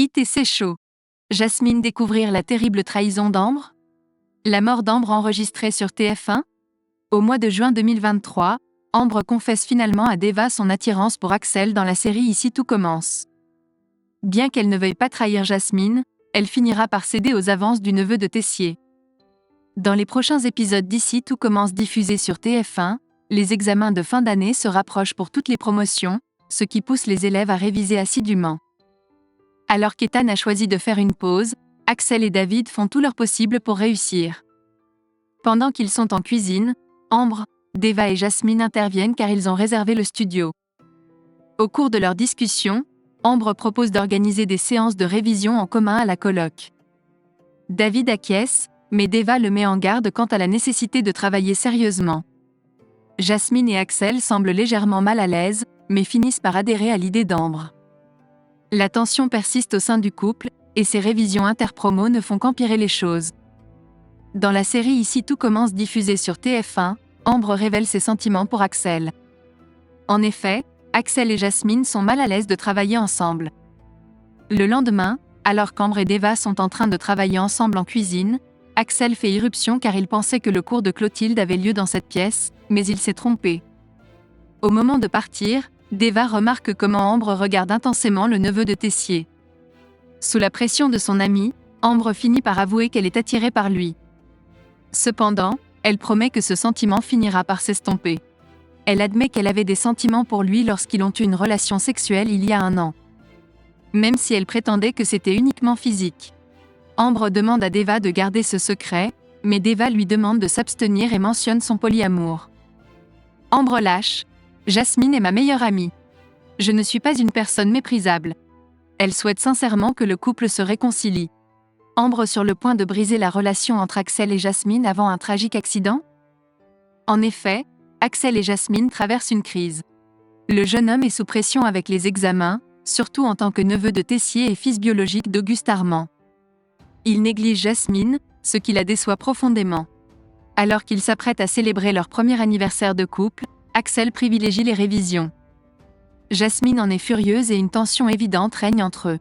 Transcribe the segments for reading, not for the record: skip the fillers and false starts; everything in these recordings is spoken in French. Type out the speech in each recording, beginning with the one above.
ITC Show. Jasmine découvrir la terrible trahison d'Ambre? La mort d'Ambre enregistrée sur TF1? Au mois de juin 2023, Ambre confesse finalement à Deva son attirance pour Axel dans la série Ici tout commence. Bien qu'elle ne veuille pas trahir Jasmine, elle finira par céder aux avances du neveu de Tessier. Dans les prochains épisodes d'Ici tout commence diffusés sur TF1, les examens de fin d'année se rapprochent pour toutes les promotions, ce qui pousse les élèves à réviser assidûment. Alors qu'Ethan a choisi de faire une pause, Axel et David font tout leur possible pour réussir. Pendant qu'ils sont en cuisine, Ambre, Deva et Jasmine interviennent car ils ont réservé le studio. Au cours de leur discussion, Ambre propose d'organiser des séances de révision en commun à la coloc. David acquiesce, mais Deva le met en garde quant à la nécessité de travailler sérieusement. Jasmine et Axel semblent légèrement mal à l'aise, mais finissent par adhérer à l'idée d'Ambre. La tension persiste au sein du couple, et ces révisions interpromos ne font qu'empirer les choses. Dans la série Ici tout commence diffusée sur TF1, Ambre révèle ses sentiments pour Axel. En effet, Axel et Jasmine sont mal à l'aise de travailler ensemble. Le lendemain, alors qu'Ambre et Deva sont en train de travailler ensemble en cuisine, Axel fait irruption car il pensait que le cours de Clotilde avait lieu dans cette pièce, mais il s'est trompé. Au moment de partir, Deva remarque comment Ambre regarde intensément le neveu de Tessier. Sous la pression de son ami, Ambre finit par avouer qu'elle est attirée par lui. Cependant, elle promet que ce sentiment finira par s'estomper. Elle admet qu'elle avait des sentiments pour lui lorsqu'ils ont eu une relation sexuelle il y a 1 an. Même si elle prétendait que c'était uniquement physique. Ambre demande à Deva de garder ce secret, mais Deva lui demande de s'abstenir et mentionne son polyamour. Ambre lâche. Jasmine est ma meilleure amie. Je ne suis pas une personne méprisable. Elle souhaite sincèrement que le couple se réconcilie. Ambre sur le point de briser la relation entre Axel et Jasmine avant un tragique accident? En effet, Axel et Jasmine traversent une crise. Le jeune homme est sous pression avec les examens, surtout en tant que neveu de Tessier et fils biologique d'Auguste Armand. Il néglige Jasmine, ce qui la déçoit profondément. Alors qu'ils s'apprêtent à célébrer leur premier anniversaire de couple, Axel privilégie les révisions. Jasmine en est furieuse et une tension évidente règne entre eux.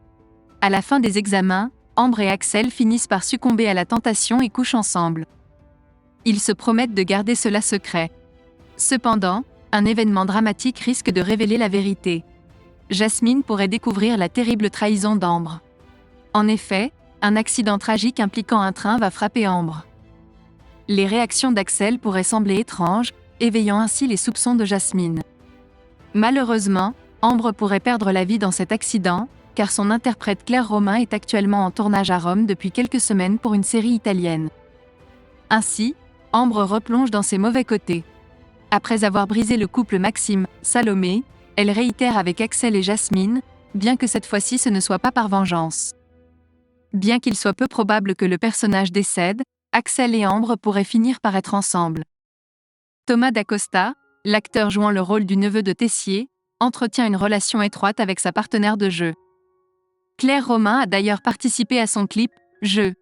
À la fin des examens, Ambre et Axel finissent par succomber à la tentation et couchent ensemble. Ils se promettent de garder cela secret. Cependant, un événement dramatique risque de révéler la vérité. Jasmine pourrait découvrir la terrible trahison d'Ambre. En effet, un accident tragique impliquant un train va frapper Ambre. Les réactions d'Axel pourraient sembler étranges, éveillant ainsi les soupçons de Jasmine. Malheureusement, Ambre pourrait perdre la vie dans cet accident, car son interprète Claire Romain est actuellement en tournage à Rome depuis quelques semaines pour une série italienne. Ainsi, Ambre replonge dans ses mauvais côtés. Après avoir brisé le couple Maxime-Salomé, elle réitère avec Axel et Jasmine, bien que cette fois-ci ce ne soit pas par vengeance. Bien qu'il soit peu probable que le personnage décède, Axel et Ambre pourraient finir par être ensemble. Thomas Dacosta, l'acteur jouant le rôle du neveu de Tessier, entretient une relation étroite avec sa partenaire de jeu. Claire Romain a d'ailleurs participé à son clip « Jeu ».